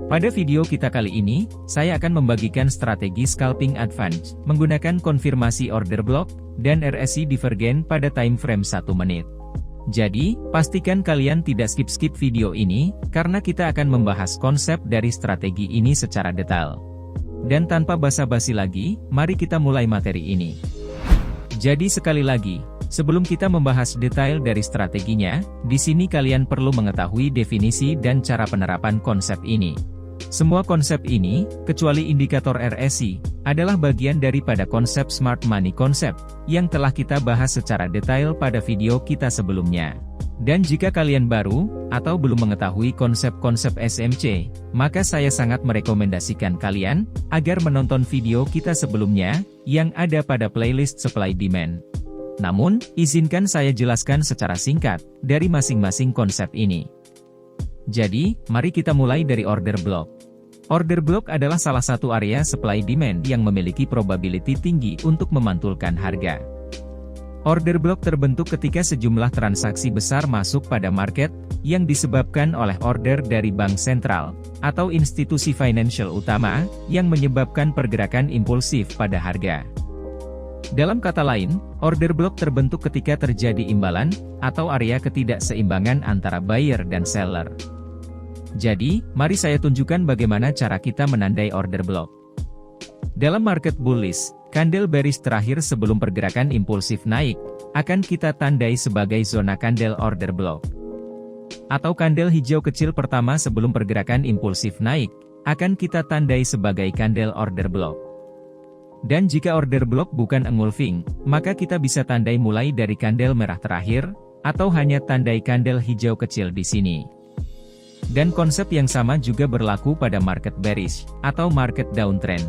Pada video kita kali ini, saya akan membagikan strategi scalping advance menggunakan konfirmasi order block dan RSI divergen pada time frame 1 menit. Jadi, pastikan kalian tidak skip-skip video ini, karena kita akan membahas konsep dari strategi ini secara detail. Dan tanpa basa-basi lagi, mari kita mulai materi ini. Jadi sekali lagi, sebelum kita membahas detail dari strateginya, di sini kalian perlu mengetahui definisi dan cara penerapan konsep ini. Semua konsep ini, kecuali indikator RSI, adalah bagian daripada konsep Smart Money Concept, yang telah kita bahas secara detail pada video kita sebelumnya. Dan jika kalian baru, atau belum mengetahui konsep-konsep SMC, maka saya sangat merekomendasikan kalian, agar menonton video kita sebelumnya, yang ada pada playlist Supply Demand. Namun, izinkan saya jelaskan secara singkat, dari masing-masing konsep ini. Jadi, mari kita mulai dari order block. Order block adalah salah satu area supply demand yang memiliki probability tinggi untuk memantulkan harga. Order block terbentuk ketika sejumlah transaksi besar masuk pada market, yang disebabkan oleh order dari bank sentral, atau institusi financial utama, yang menyebabkan pergerakan impulsif pada harga. Dalam kata lain, order block terbentuk ketika terjadi imbalan, atau area ketidakseimbangan antara buyer dan seller. Jadi, mari saya tunjukkan bagaimana cara kita menandai order block. Dalam market bullish, candle bearish terakhir sebelum pergerakan impulsif naik, akan kita tandai sebagai zona candle order block. Atau candle hijau kecil pertama sebelum pergerakan impulsif naik, akan kita tandai sebagai candle order block. Dan jika order block bukan engulfing, maka kita bisa tandai mulai dari candle merah terakhir, atau hanya tandai candle hijau kecil di sini. Dan konsep yang sama juga berlaku pada market bearish, atau market downtrend.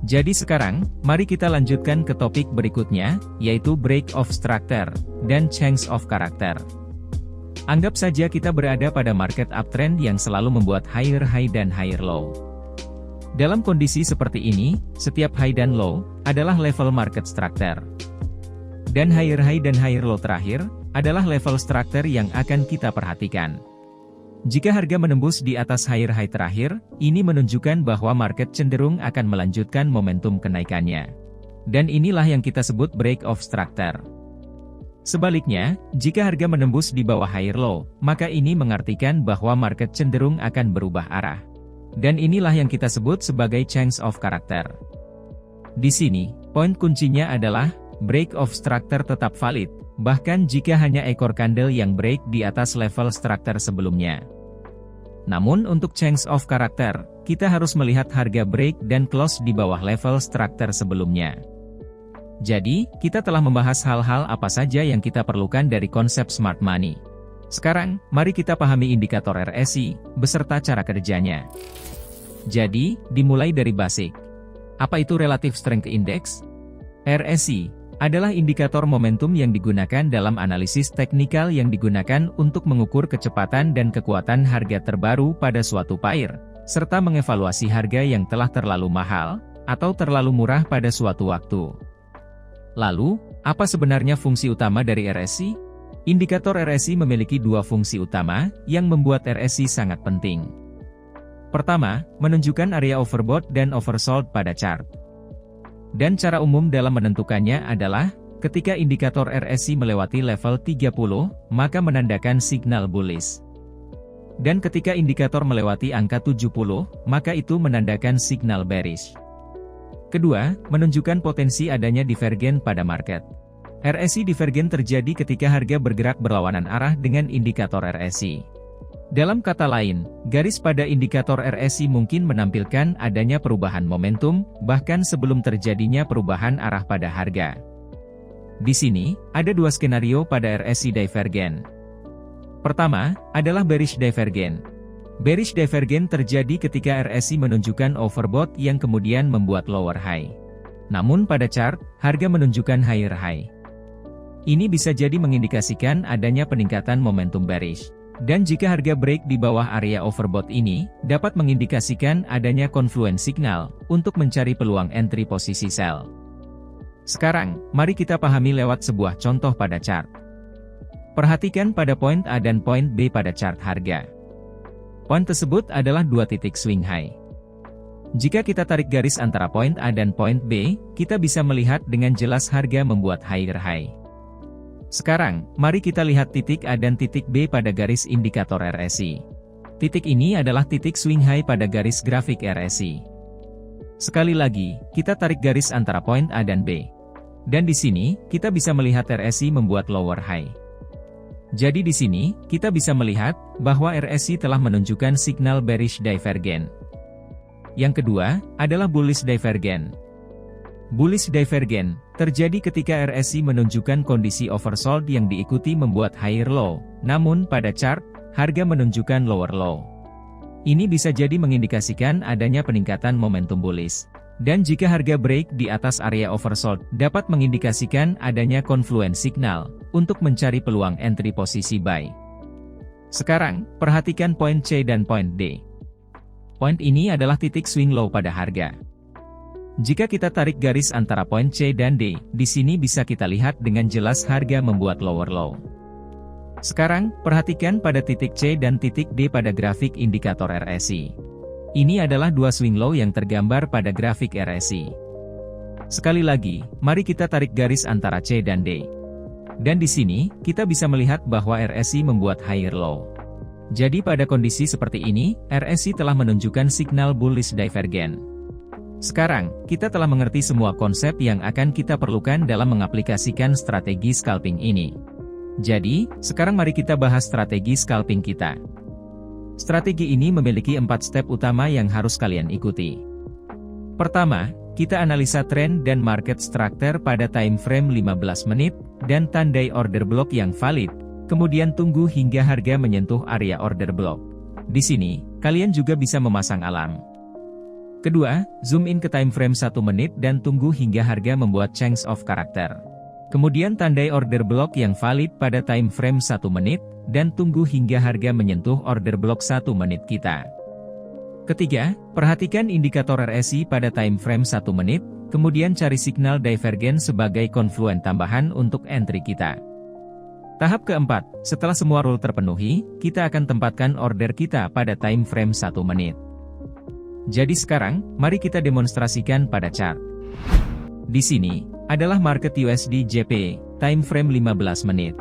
Jadi sekarang, mari kita lanjutkan ke topik berikutnya, yaitu break of structure, dan change of character. Anggap saja kita berada pada market uptrend yang selalu membuat higher high dan higher low. Dalam kondisi seperti ini, setiap high dan low, adalah level market structure. Dan higher high dan higher low terakhir, adalah level structure yang akan kita perhatikan. Jika harga menembus di atas higher high terakhir, ini menunjukkan bahwa market cenderung akan melanjutkan momentum kenaikannya. Dan inilah yang kita sebut break of structure. Sebaliknya, jika harga menembus di bawah higher low, maka ini mengartikan bahwa market cenderung akan berubah arah. Dan inilah yang kita sebut sebagai change of character. Di sini, poin kuncinya adalah, break of structure tetap valid, bahkan jika hanya ekor candle yang break di atas level structure sebelumnya. Namun untuk change of character, kita harus melihat harga break dan close di bawah level structure sebelumnya. Jadi, kita telah membahas hal-hal apa saja yang kita perlukan dari konsep smart money. Sekarang, mari kita pahami indikator RSI, beserta cara kerjanya. Jadi, dimulai dari basic. Apa itu Relative Strength Index? RSI adalah indikator momentum yang digunakan dalam analisis teknikal yang digunakan untuk mengukur kecepatan dan kekuatan harga terbaru pada suatu pair, serta mengevaluasi harga yang telah terlalu mahal, atau terlalu murah pada suatu waktu. Lalu, apa sebenarnya fungsi utama dari RSI? Indikator RSI memiliki dua fungsi utama, yang membuat RSI sangat penting. Pertama, menunjukkan area overbought dan oversold pada chart. Dan cara umum dalam menentukannya adalah, ketika indikator RSI melewati level 30, maka menandakan signal bullish. Dan ketika indikator melewati angka 70, maka itu menandakan signal bearish. Kedua, menunjukkan potensi adanya divergen pada market. RSI divergen terjadi ketika harga bergerak berlawanan arah dengan indikator RSI. Dalam kata lain, garis pada indikator RSI mungkin menampilkan adanya perubahan momentum, bahkan sebelum terjadinya perubahan arah pada harga. Di sini, ada dua skenario pada RSI divergen. Pertama, adalah bearish divergen. Bearish divergen terjadi ketika RSI menunjukkan overbought yang kemudian membuat lower high. Namun pada chart, harga menunjukkan higher high. Ini bisa jadi mengindikasikan adanya peningkatan momentum bearish. Dan jika harga break di bawah area overbought ini, dapat mengindikasikan adanya confluence signal, untuk mencari peluang entry posisi sell. Sekarang, mari kita pahami lewat sebuah contoh pada chart. Perhatikan pada poin A dan poin B pada chart harga. Poin tersebut adalah dua titik swing high. Jika kita tarik garis antara poin A dan poin B, kita bisa melihat dengan jelas harga membuat higher high. Sekarang, mari kita lihat titik A dan titik B pada garis indikator RSI. Titik ini adalah titik swing high pada garis grafik RSI. Sekali lagi, kita tarik garis antara poin A dan B. Dan di sini, kita bisa melihat RSI membuat lower high. Jadi di sini, kita bisa melihat bahwa RSI telah menunjukkan signal bearish divergent. Yang kedua, adalah bullish divergent. Bullish divergent terjadi ketika RSI menunjukkan kondisi oversold yang diikuti membuat higher low, namun pada chart, harga menunjukkan lower low. Ini bisa jadi mengindikasikan adanya peningkatan momentum bullish. Dan jika harga break di atas area oversold, dapat mengindikasikan adanya confluence signal untuk mencari peluang entry posisi buy. Sekarang, perhatikan poin C dan poin D. Poin ini adalah titik swing low pada harga. Jika kita tarik garis antara poin C dan D, di sini bisa kita lihat dengan jelas harga membuat lower low. Sekarang, perhatikan pada titik C dan titik D pada grafik indikator RSI. Ini adalah dua swing low yang tergambar pada grafik RSI. Sekali lagi, mari kita tarik garis antara C dan D. Dan di sini, kita bisa melihat bahwa RSI membuat higher low. Jadi pada kondisi seperti ini, RSI telah menunjukkan signal bullish divergent. Sekarang, kita telah mengerti semua konsep yang akan kita perlukan dalam mengaplikasikan strategi scalping ini. Jadi, sekarang mari kita bahas strategi scalping kita. Strategi ini memiliki 4 step utama yang harus kalian ikuti. Pertama, kita analisa tren dan market structure pada time frame 15 menit, dan tandai order block yang valid. Kemudian tunggu hingga harga menyentuh area order block. Di sini, kalian juga bisa memasang alarm. Kedua, zoom in ke time frame 1 menit dan tunggu hingga harga membuat change of character. Kemudian tandai order block yang valid pada time frame 1 menit, dan tunggu hingga harga menyentuh order block 1 menit kita. Ketiga, perhatikan indikator RSI pada time frame 1 menit, kemudian cari signal divergent sebagai confluence tambahan untuk entry kita. Tahap keempat, setelah semua rule terpenuhi, kita akan tempatkan order kita pada time frame 1 menit. Jadi sekarang, mari kita demonstrasikan pada chart. Di sini, adalah market USD JP, time frame 15 menit.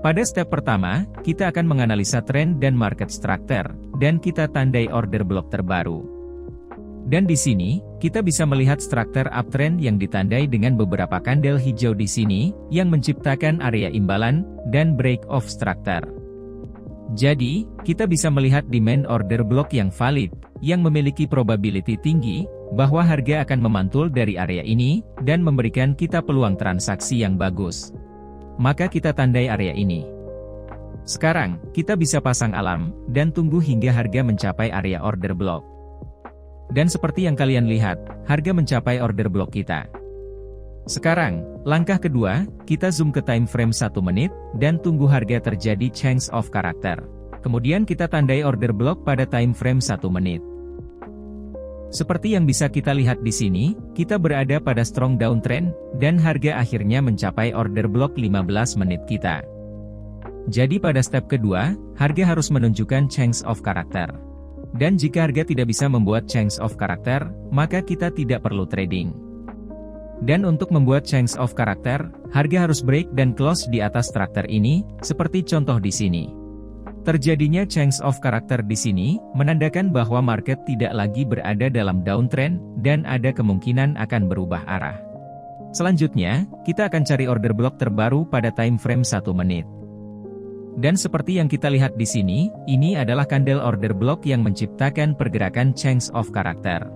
Pada step pertama, kita akan menganalisa tren dan market structure, dan kita tandai order block terbaru. Dan di sini, kita bisa melihat struktur uptrend yang ditandai dengan beberapa kandel hijau di sini, yang menciptakan area imbalan, dan break of structure. Jadi, kita bisa melihat demand order block yang valid, yang memiliki probability tinggi, bahwa harga akan memantul dari area ini, dan memberikan kita peluang transaksi yang bagus. Maka kita tandai area ini. Sekarang, kita bisa pasang alarm, dan tunggu hingga harga mencapai area order block. Dan seperti yang kalian lihat, harga mencapai order block kita. Sekarang, langkah kedua, kita zoom ke time frame 1 menit, dan tunggu harga terjadi change of character. Kemudian kita tandai order block pada time frame 1 menit. Seperti yang bisa kita lihat di sini, kita berada pada strong downtrend, dan harga akhirnya mencapai order block 15 menit kita. Jadi pada step kedua, harga harus menunjukkan change of character. Dan jika harga tidak bisa membuat change of character, maka kita tidak perlu trading. Dan untuk membuat change of character, harga harus break dan close di atas structure ini, seperti contoh di sini. Terjadinya change of character di sini, menandakan bahwa market tidak lagi berada dalam downtrend, dan ada kemungkinan akan berubah arah. Selanjutnya, kita akan cari order block terbaru pada time frame 1 menit. Dan seperti yang kita lihat di sini, ini adalah kandel order block yang menciptakan pergerakan change of character.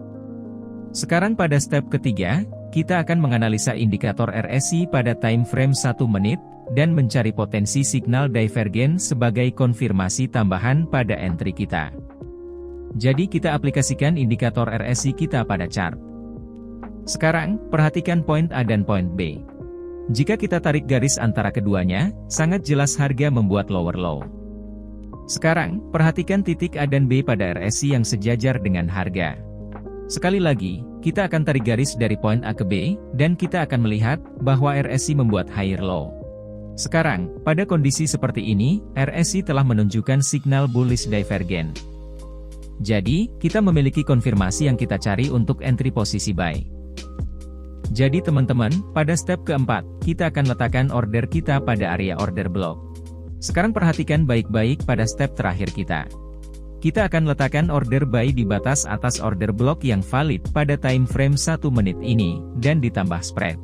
Sekarang pada step ketiga, kita akan menganalisa indikator RSI pada time frame 1 menit, dan mencari potensi signal divergen sebagai konfirmasi tambahan pada entry kita. Jadi kita aplikasikan indikator RSI kita pada chart. Sekarang, perhatikan poin A dan poin B. Jika kita tarik garis antara keduanya, sangat jelas harga membuat lower low. Sekarang, perhatikan titik A dan B pada RSI yang sejajar dengan harga. Sekali lagi, kita akan tarik garis dari poin A ke B, dan kita akan melihat bahwa RSI membuat higher low. Sekarang, pada kondisi seperti ini, RSI telah menunjukkan signal bullish divergent. Jadi, kita memiliki konfirmasi yang kita cari untuk entry posisi buy. Jadi teman-teman, pada step keempat, kita akan letakkan order kita pada area order block. Sekarang perhatikan baik-baik pada step terakhir kita. Kita akan letakkan order buy di batas atas order block yang valid pada time frame 1 menit ini, dan ditambah spread.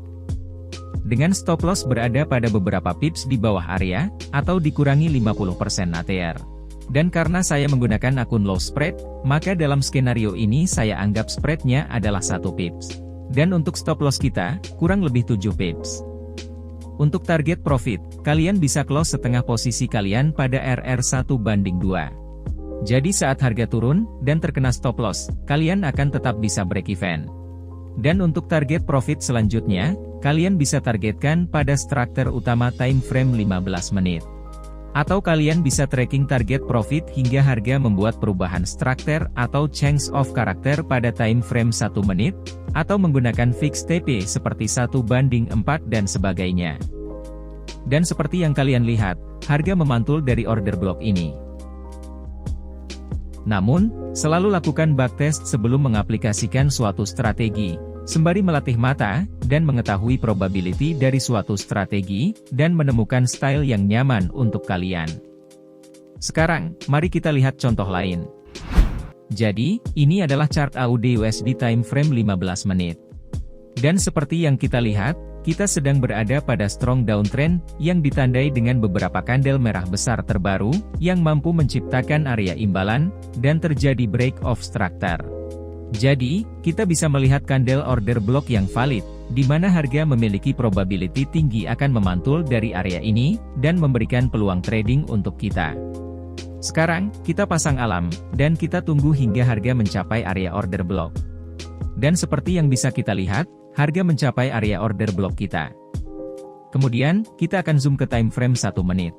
Dengan stop loss berada pada beberapa pips di bawah area, atau dikurangi 50% ATR. Dan karena saya menggunakan akun low spread, maka dalam skenario ini saya anggap spreadnya adalah 1 pips. Dan untuk stop loss kita, kurang lebih 7 pips. Untuk target profit, kalian bisa close setengah posisi kalian pada RR1/2. Jadi saat harga turun, dan terkena stop loss, kalian akan tetap bisa break even. Dan untuk target profit selanjutnya, kalian bisa targetkan pada struktur utama time frame 15 menit. Atau kalian bisa tracking target profit hingga harga membuat perubahan struktur atau change of character pada time frame 1 menit, atau menggunakan fixed TP seperti 1/4 dan sebagainya. Dan seperti yang kalian lihat, harga memantul dari order block ini. Namun, selalu lakukan backtest sebelum mengaplikasikan suatu strategi, sembari melatih mata, dan mengetahui probability dari suatu strategi, dan menemukan style yang nyaman untuk kalian. Sekarang, mari kita lihat contoh lain. Jadi, ini adalah chart AUD USD time frame 15 menit. Dan seperti yang kita lihat, kita sedang berada pada strong downtrend, yang ditandai dengan beberapa kandel merah besar terbaru, yang mampu menciptakan area imbalan, dan terjadi break of structure. Jadi, kita bisa melihat kandel order block yang valid, di mana harga memiliki probability tinggi akan memantul dari area ini, dan memberikan peluang trading untuk kita. Sekarang, kita pasang alarm, dan kita tunggu hingga harga mencapai area order block. Dan seperti yang bisa kita lihat, harga mencapai area order block kita. Kemudian, kita akan zoom ke time frame 1 menit.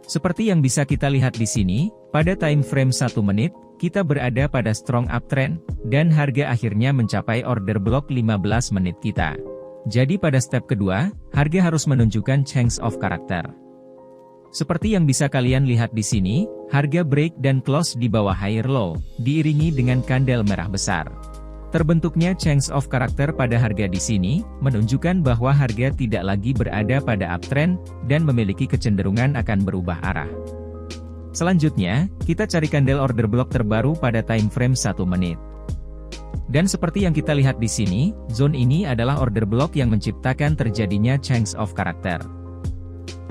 Seperti yang bisa kita lihat di sini, pada time frame 1 menit, kita berada pada strong uptrend, dan harga akhirnya mencapai order block 15 menit kita. Jadi pada step kedua, harga harus menunjukkan change of character. Seperti yang bisa kalian lihat di sini, harga break dan close di bawah higher low, diiringi dengan kandel merah besar. Terbentuknya change of character pada harga di sini, menunjukkan bahwa harga tidak lagi berada pada uptrend, dan memiliki kecenderungan akan berubah arah. Selanjutnya, kita cari kandel order block terbaru pada time frame 1 menit. Dan seperti yang kita lihat di sini, zone ini adalah order block yang menciptakan terjadinya change of character.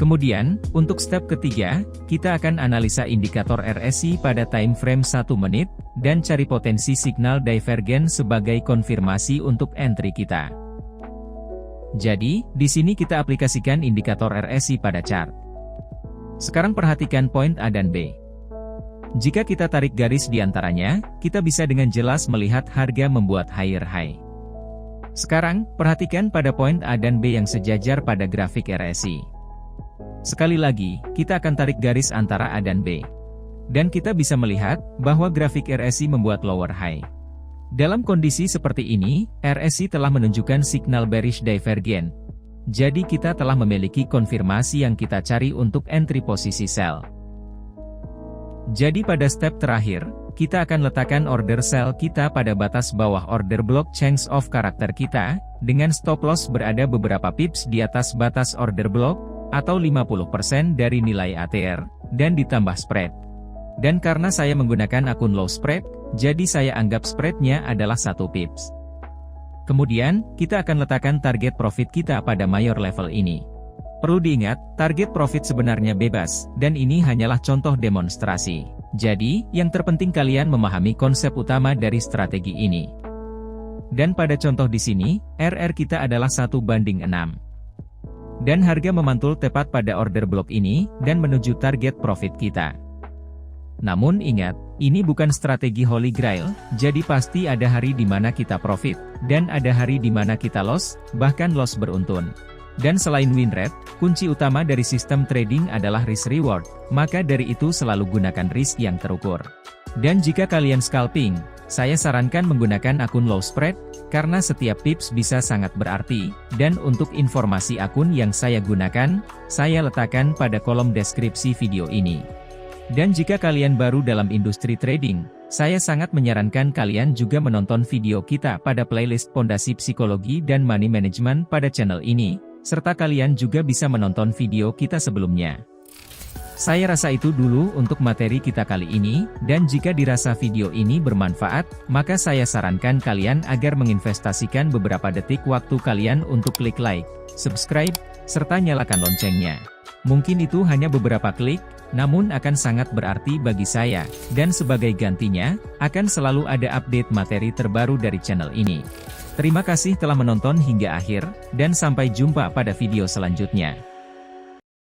Kemudian, untuk step ketiga, kita akan analisa indikator RSI pada time frame 1 menit, dan cari potensi signal divergen sebagai konfirmasi untuk entry kita. Jadi, di sini kita aplikasikan indikator RSI pada chart. Sekarang perhatikan poin A dan B. Jika kita tarik garis di antaranya, kita bisa dengan jelas melihat harga membuat higher high. Sekarang, perhatikan pada poin A dan B yang sejajar pada grafik RSI. Sekali lagi, kita akan tarik garis antara A dan B. Dan kita bisa melihat, bahwa grafik RSI membuat lower high. Dalam kondisi seperti ini, RSI telah menunjukkan signal bearish divergen. Jadi kita telah memiliki konfirmasi yang kita cari untuk entry posisi sell. Jadi pada step terakhir, kita akan letakkan order sell kita pada batas bawah order block change of character kita, dengan stop loss berada beberapa pips di atas batas order block, atau 50% dari nilai ATR, dan ditambah spread. Dan karena saya menggunakan akun low spread, jadi saya anggap spreadnya adalah 1 pips. Kemudian, kita akan letakkan target profit kita pada mayor level ini. Perlu diingat, target profit sebenarnya bebas, dan ini hanyalah contoh demonstrasi. Jadi, yang terpenting kalian memahami konsep utama dari strategi ini. Dan pada contoh di sini, RR kita adalah 1/6. Dan harga memantul tepat pada order block ini, dan menuju target profit kita. Namun ingat, ini bukan strategi holy grail, jadi pasti ada hari di mana kita profit, dan ada hari di mana kita loss, bahkan loss beruntun. Dan selain win rate, kunci utama dari sistem trading adalah risk reward, maka dari itu selalu gunakan risk yang terukur. Dan jika kalian scalping, saya sarankan menggunakan akun low spread, karena setiap tips bisa sangat berarti, dan untuk informasi akun yang saya gunakan, saya letakkan pada kolom deskripsi video ini. Dan jika kalian baru dalam industri trading, saya sangat menyarankan kalian juga menonton video kita pada playlist Pondasi Psikologi dan Money Management pada channel ini, serta kalian juga bisa menonton video kita sebelumnya. Saya rasa itu dulu untuk materi kita kali ini, dan jika dirasa video ini bermanfaat, maka saya sarankan kalian agar menginvestasikan beberapa detik waktu kalian untuk klik like, subscribe, serta nyalakan loncengnya. Mungkin itu hanya beberapa klik, namun akan sangat berarti bagi saya, dan sebagai gantinya, akan selalu ada update materi terbaru dari channel ini. Terima kasih telah menonton hingga akhir, dan sampai jumpa pada video selanjutnya.